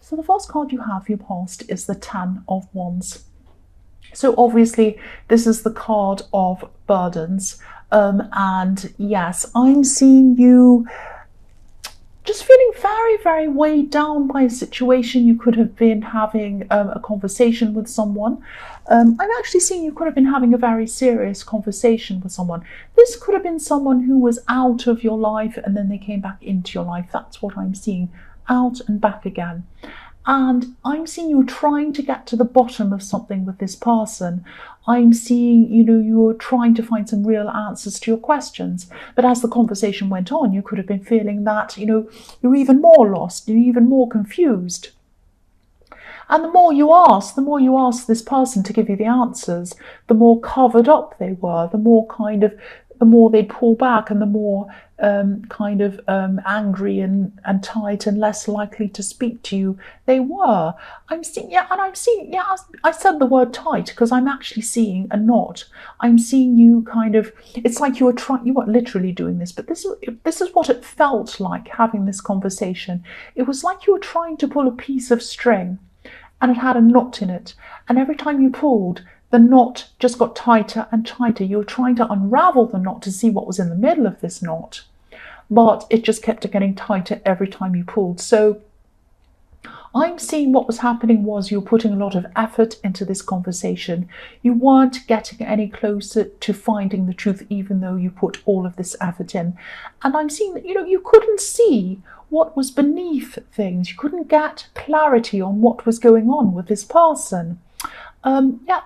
So the first card you have for your past is the Ten of Wands. So obviously this is the card of burdens. And yes, I'm seeing you just feeling very, very weighed down by a situation. You could have been having a conversation with someone. I'm actually seeing you could have been having a very serious conversation with someone. This could have been someone who was out of your life and then they came back into your life. That's what I'm seeing, out and back again. And I'm seeing you trying to get to the bottom of something with this person. I'm seeing, you're trying to find some real answers to your questions. But as the conversation went on, you could have been feeling that, you're even more lost, you're even more confused. And the more you ask this person to give you the answers, the more covered up they were, the more they'd pull back, and the more angry and tight and less likely to speak to you they were. I said the word tight because I'm actually seeing a knot. I'm seeing you it's like you weren't literally doing this, but this is what it felt like having this conversation. It was like you were trying to pull a piece of string and it had a knot in it. And every time you pulled, the knot just got tighter and tighter. You were trying to unravel the knot to see what was in the middle of this knot, but it just kept getting tighter every time you pulled. So I'm seeing what was happening was you were putting a lot of effort into this conversation. You weren't getting any closer to finding the truth, even though you put all of this effort in. And I'm seeing that, you couldn't see what was beneath things. You couldn't get clarity on what was going on with this person.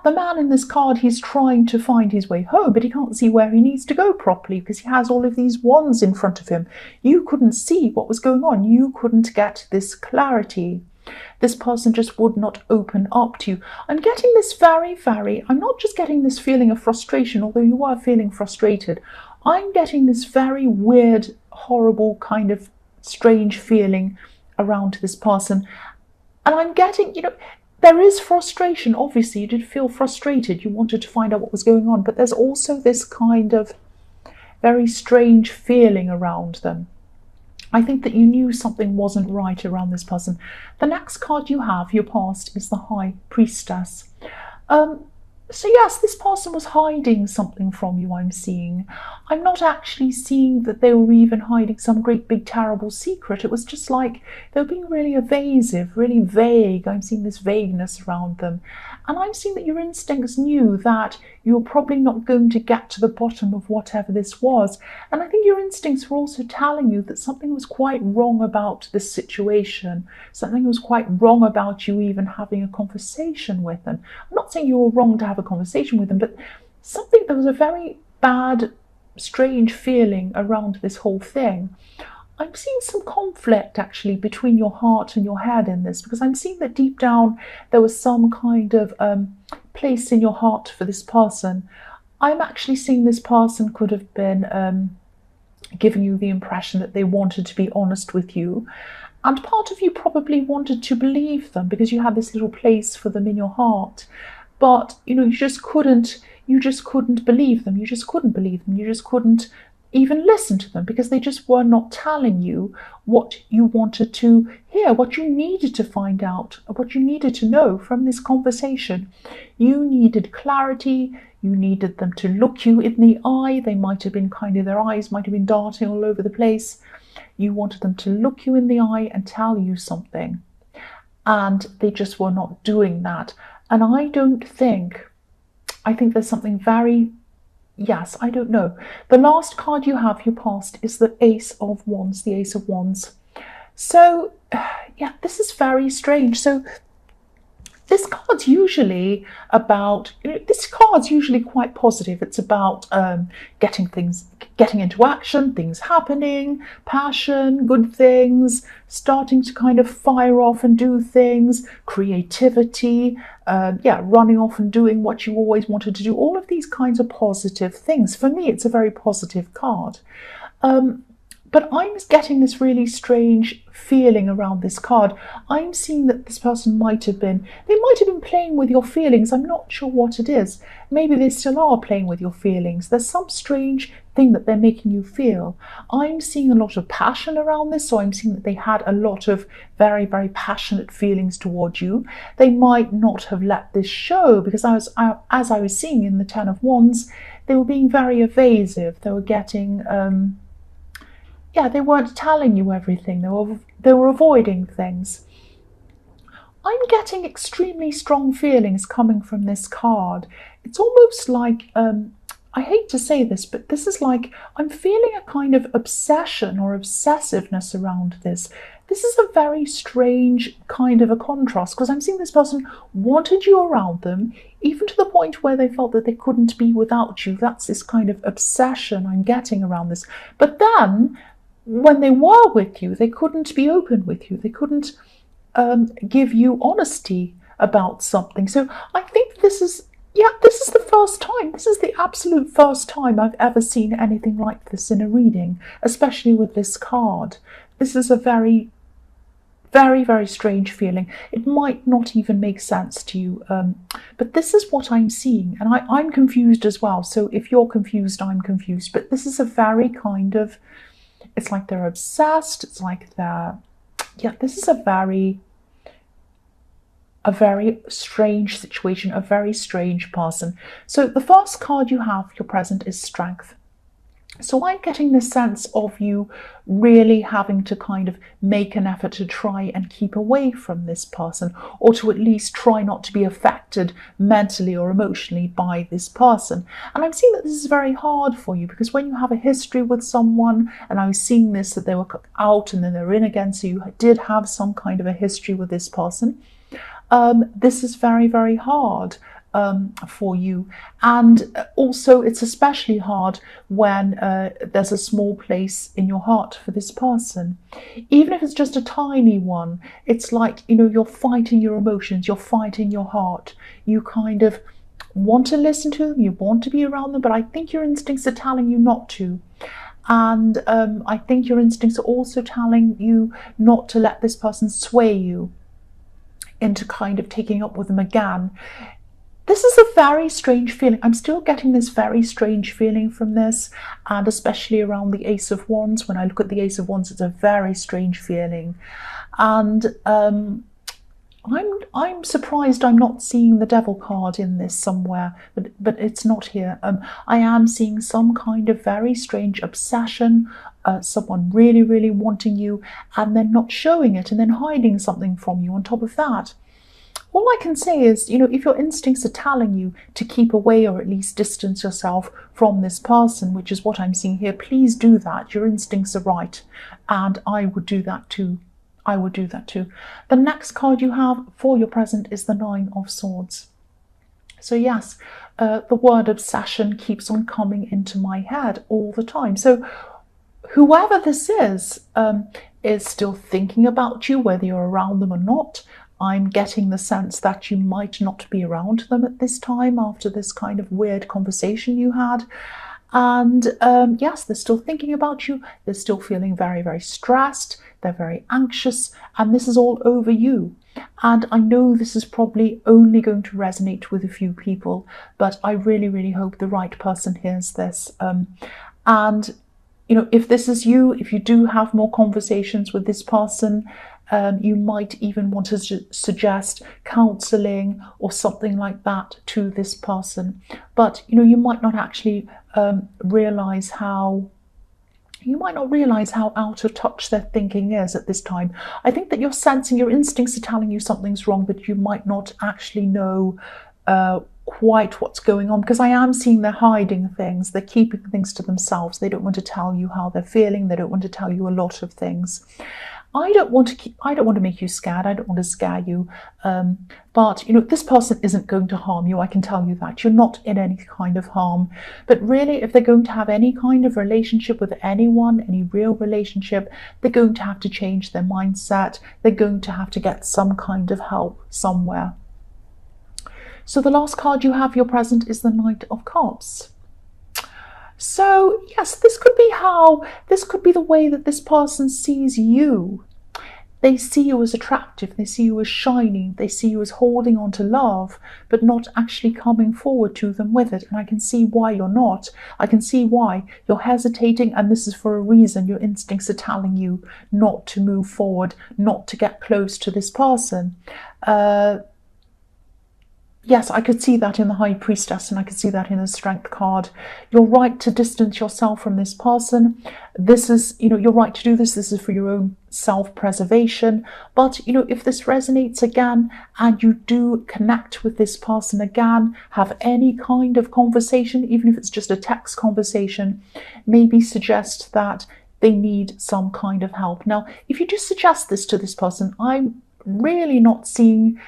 The man in this card, he's trying to find his way home, but he can't see where he needs to go properly because he has all of these wands in front of him. You couldn't see what was going on. You couldn't get this clarity. This person just would not open up to you. I'm getting this I'm not just getting this feeling of frustration, although you are feeling frustrated. I'm getting this very weird, horrible kind of strange feeling around this person. And I'm getting, there is frustration. Obviously, you did feel frustrated. You wanted to find out what was going on, but there's also this kind of very strange feeling around them. I think that you knew something wasn't right around this person. The next card you have, your past, is the High Priestess. So yes, this person was hiding something from you, I'm seeing. I'm not actually seeing that they were even hiding some great big terrible secret. It was just like they were being really evasive, really vague. I'm seeing this vagueness around them. And I'm seeing that your instincts knew that you were probably not going to get to the bottom of whatever this was. And I think your instincts were also telling you that something was quite wrong about this situation. Something was quite wrong about you even having a conversation with them. I'm not saying you were wrong to have a conversation with them, but there was a very bad, strange feeling around this whole thing. I'm seeing some conflict actually between your heart and your head in this, because I'm seeing that deep down there was some kind of place in your heart for this person. I'm actually seeing this person could have been giving you the impression that they wanted to be honest with you. And part of you probably wanted to believe them because you had this little place for them in your heart. But, you just couldn't believe them. You just couldn't even listen to them because they just were not telling you what you wanted to hear, what you needed to find out, what you needed to know from this conversation. You needed clarity. You needed them to look you in the eye. They might have been their eyes might have been darting all over the place. You wanted them to look you in the eye and tell you something. And they just were not doing that. And I think there's something very, yes, I don't know. The last card you have, your past, is the Ace of Wands, the Ace of Wands. So, yeah, this is very strange. So this card's usually quite positive. It's about getting into action, things happening, passion, good things, starting to kind of fire off and do things, creativity, running off and doing what you always wanted to do. All of these kinds of positive things. For me, it's a very positive card. But I'm getting this really strange feeling around this card. I'm seeing that this person might have been playing with your feelings. I'm not sure what it is. Maybe they still are playing with your feelings. There's some strange thing that they're making you feel. I'm seeing a lot of passion around this, so I'm seeing that they had a lot of very, very passionate feelings towards you. They might not have let this show, because as I was seeing in the Ten of Wands, they were being very evasive. They were getting they weren't telling you everything. They were avoiding things. I'm getting extremely strong feelings coming from this card. It's almost like, I hate to say this, but this is like, I'm feeling a kind of obsession or obsessiveness around this. This is a very strange kind of a contrast, because I'm seeing this person wanted you around them, even to the point where they felt that they couldn't be without you. That's this kind of obsession I'm getting around this. But then, when they were with you, they couldn't be open with you. They couldn't give you honesty about something. So I think this is the first time. This is the absolute first time I've ever seen anything like this in a reading, especially with this card. This is a very, very, very strange feeling. It might not even make sense to you, but this is what I'm seeing, and I'm confused as well. So if you're confused, I'm confused. But this is a very kind of, it's like they're obsessed. It's like this is a very strange situation, a very strange person. So the first card you have, your present, is Strength. So I'm getting this sense of you really having to kind of make an effort to try and keep away from this person, or to at least try not to be affected mentally or emotionally by this person. And I'm seeing that this is very hard for you, because when you have a history with someone, and I was seeing this, that they were out and then they're in again, so you did have some kind of a history with this person. This is very, very hard for you, and also it's especially hard when there's a small place in your heart for this person. Even if it's just a tiny one, it's like, you're fighting your emotions, you're fighting your heart. You kind of want to listen to them, you want to be around them, but I think your instincts are telling you not to. And I think your instincts are also telling you not to let this person sway you into kind of taking up with them again. This is a very strange feeling. I'm still getting this very strange feeling from this, and especially around the Ace of Wands. When I look at the Ace of Wands, it's a very strange feeling. And I'm surprised I'm not seeing the Devil card in this somewhere, but it's not here. I am seeing some kind of very strange obsession, someone really, really wanting you, and then not showing it, and then hiding something from you on top of that. All I can say is, if your instincts are telling you to keep away or at least distance yourself from this person, which is what I'm seeing here, please do that. Your instincts are right, and I would do that too. I would do that too. The next card you have for your present is the Nine of Swords. So yes, the word obsession keeps on coming into my head all the time. So whoever this is still thinking about you, whether you're around them or not. I'm getting the sense that you might not be around them at this time after this kind of weird conversation you had. And yes, they're still thinking about you. They're still feeling very, very stressed. They're very anxious. And this is all over you. And I know this is probably only going to resonate with a few people, but I really, really hope the right person hears this. And, if this is you, if you do have more conversations with this person, you might even want to suggest counselling or something like that to this person. But, you might not actually realise how out of touch their thinking is at this time. I think that you're sensing, your instincts are telling you something's wrong, but you might not actually know quite what's going on, because I am seeing they're hiding things. They're keeping things to themselves. They don't want to tell you how they're feeling. They don't want to tell you a lot of things. I don't want to make you scared. I don't want to scare you. But, this person isn't going to harm you. I can tell you that. You're not in any kind of harm. But really, if they're going to have any kind of relationship with anyone, any real relationship, they're going to have to change their mindset. They're going to have to get some kind of help somewhere. So the last card you have, your present, is the Knight of Cups. So yes, this could be the way that this person sees you. They see you as attractive, they see you as shining, they see you as holding on to love, but not actually coming forward to them with it. And I can see why you're not. I can see why you're hesitating, and this is for a reason. Your instincts are telling you not to move forward, not to get close to this person. Yes, I could see that in the High Priestess, and I could see that in the Strength card. You're right to distance yourself from this person. This is, you're right to do this. This is for your own self-preservation. But, if this resonates again and you do connect with this person again, have any kind of conversation, even if it's just a text conversation, maybe suggest that they need some kind of help. Now, if you just suggest this to this person, I'm really not seeing,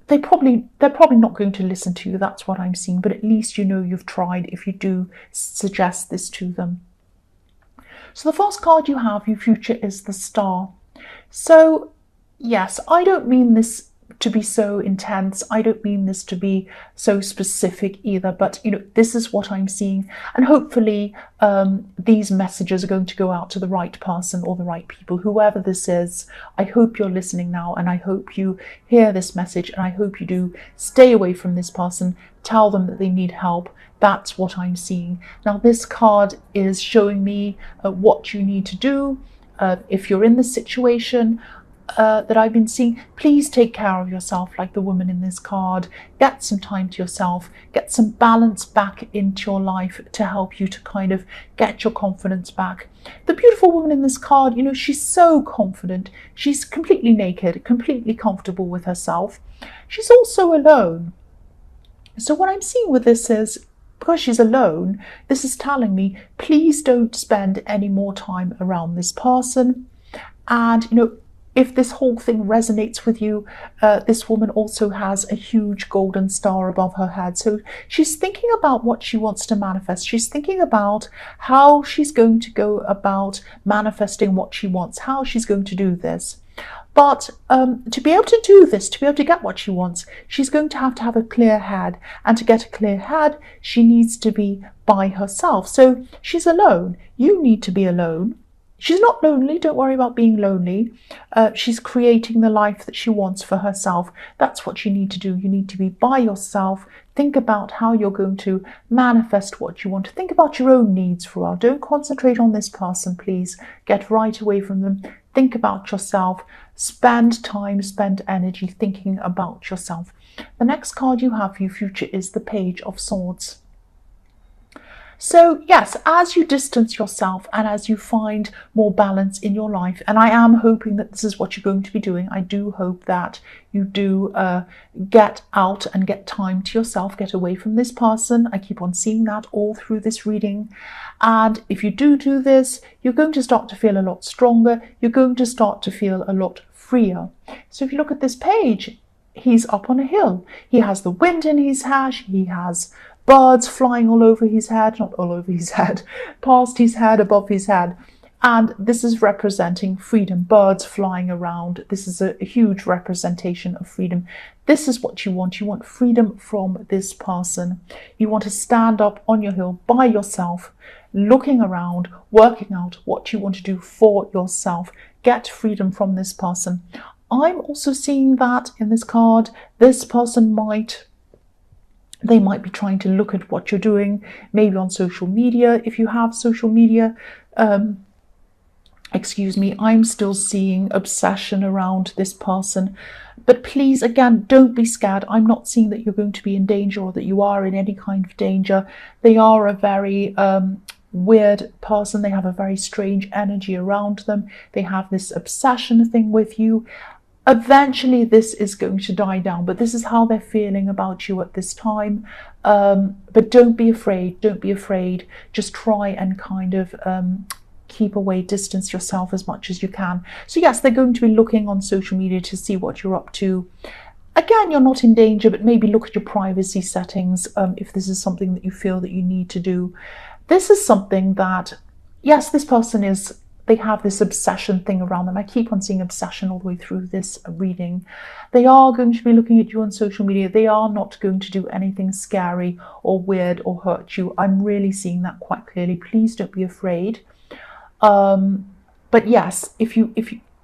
they're probably not going to listen to you. That's what I'm seeing. But at least you've tried if you do suggest this to them. So the first card you have, your future, is the Star. So yes, I don't mean this to be so intense. I don't mean this to be so specific either, but this is what I'm seeing, and hopefully these messages are going to go out to the right person or the right people, whoever this is. I hope you're listening now, and I hope you hear this message, and I hope you do stay away from this person. Tell them that they need help. That's what I'm seeing. Now, this card is showing me what you need to do if you're in this situation that I've been seeing. Please take care of yourself, like the woman in this card. Get some time to yourself, get some balance back into your life to help you to kind of get your confidence back. The beautiful woman in this card, she's so confident. She's completely naked, completely comfortable with herself. She's also alone. So what I'm seeing with this is, because she's alone, this is telling me, please don't spend any more time around this person. And, if this whole thing resonates with you, this woman also has a huge golden star above her head. So she's thinking about what she wants to manifest. She's thinking about how she's going to go about manifesting what she wants, how she's going to do this. But to be able to do this, to be able to get what she wants, she's going to have a clear head. And to get a clear head, she needs to be by herself. So she's alone. You need to be alone. She's not lonely. Don't worry about being lonely. She's creating the life that she wants for herself. That's what you need to do. You need to be by yourself. Think about how you're going to manifest what you want. Think about your own needs for a while. Don't concentrate on this person, please. Get right away from them. Think about yourself. Spend time, spend energy thinking about yourself. The next card you have for your future is the Page of Swords. So yes, as you distance yourself and as you find more balance in your life, and I am hoping that this is what you're going to be doing, I do hope that you do get out and get time to yourself, get away from this person. I keep on seeing that all through this reading. And if you do this, you're going to start to feel a lot stronger. You're going to start to feel a lot freer. So if you look at this page, he's up on a hill. He has the wind in his hair. He has birds flying all over his head, not all over his head, past his head, above his head. And this is representing freedom, birds flying around. This is a huge representation of freedom. This is what you want. You want freedom from this person. You want to stand up on your hill by yourself, looking around, working out what you want to do for yourself. Get freedom from this person. I'm also seeing that in this card, this person they might be trying to look at what you're doing, maybe on social media. If you have social media, I'm still seeing obsession around this person. But please, again, don't be scared. I'm not seeing that you're going to be in danger or that you are in any kind of danger. They are a very weird person. They have a very strange energy around them. They have this obsession thing with you. Eventually this is going to die down, but this is how they're feeling about you at this time. But don't be afraid. Don't be afraid. Just try and kind of keep away, distance yourself as much as you can. So yes, they're going to be looking on social media to see what you're up to. Again, you're not in danger, but maybe look at your privacy settings if this is something that you feel that you need to do. This is something that, yes, this person is they have this obsession thing around them. I keep on seeing obsession all the way through this reading. They are going to be looking at you on social media. They are not going to do anything scary or weird or hurt you. I'm really seeing that quite clearly. Please don't be afraid. But yes, if you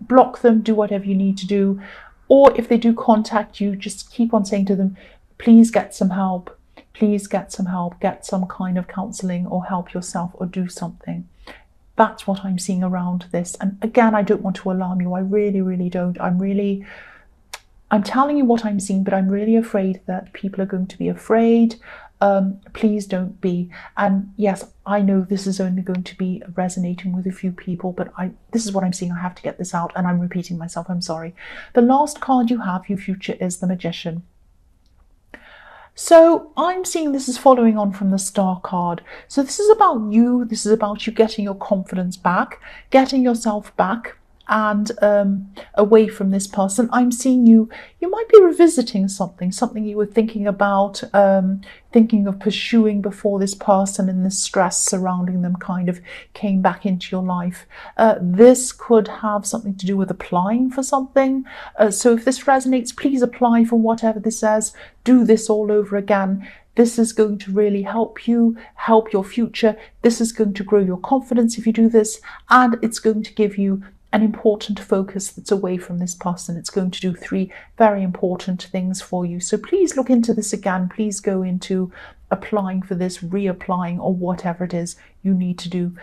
block them, do whatever you need to do. Or if they do contact you, just keep on saying to them, please get some help. Please get some help. Get some kind of counselling or help yourself or do something. That's what I'm seeing around this. And again, I don't want to alarm you. I really, really don't. I'm telling you what I'm seeing, but I'm really afraid that people are going to be afraid. Please don't be. And yes, I know this is only going to be resonating with a few people, but this is what I'm seeing. I have to get this out, and I'm repeating myself. I'm sorry. The last card you have, your future, is the Magician. So I'm seeing this is following on from the Star card. So this is about you. This is about you getting your confidence back, getting yourself back, and away from this person. I'm seeing you might be revisiting something you were thinking about, thinking of pursuing before this person and the stress surrounding them kind of came back into your life. This could have something to do with applying for something. So if this resonates, please apply for whatever this says. Do this all over again. This is going to really help you, help your future. This is going to grow your confidence if you do this, and it's going to give you an important focus that's away from this person. It's going to do 3 very important things for you. So please look into this again. Please go into applying for this, reapplying, or whatever it is you need to do.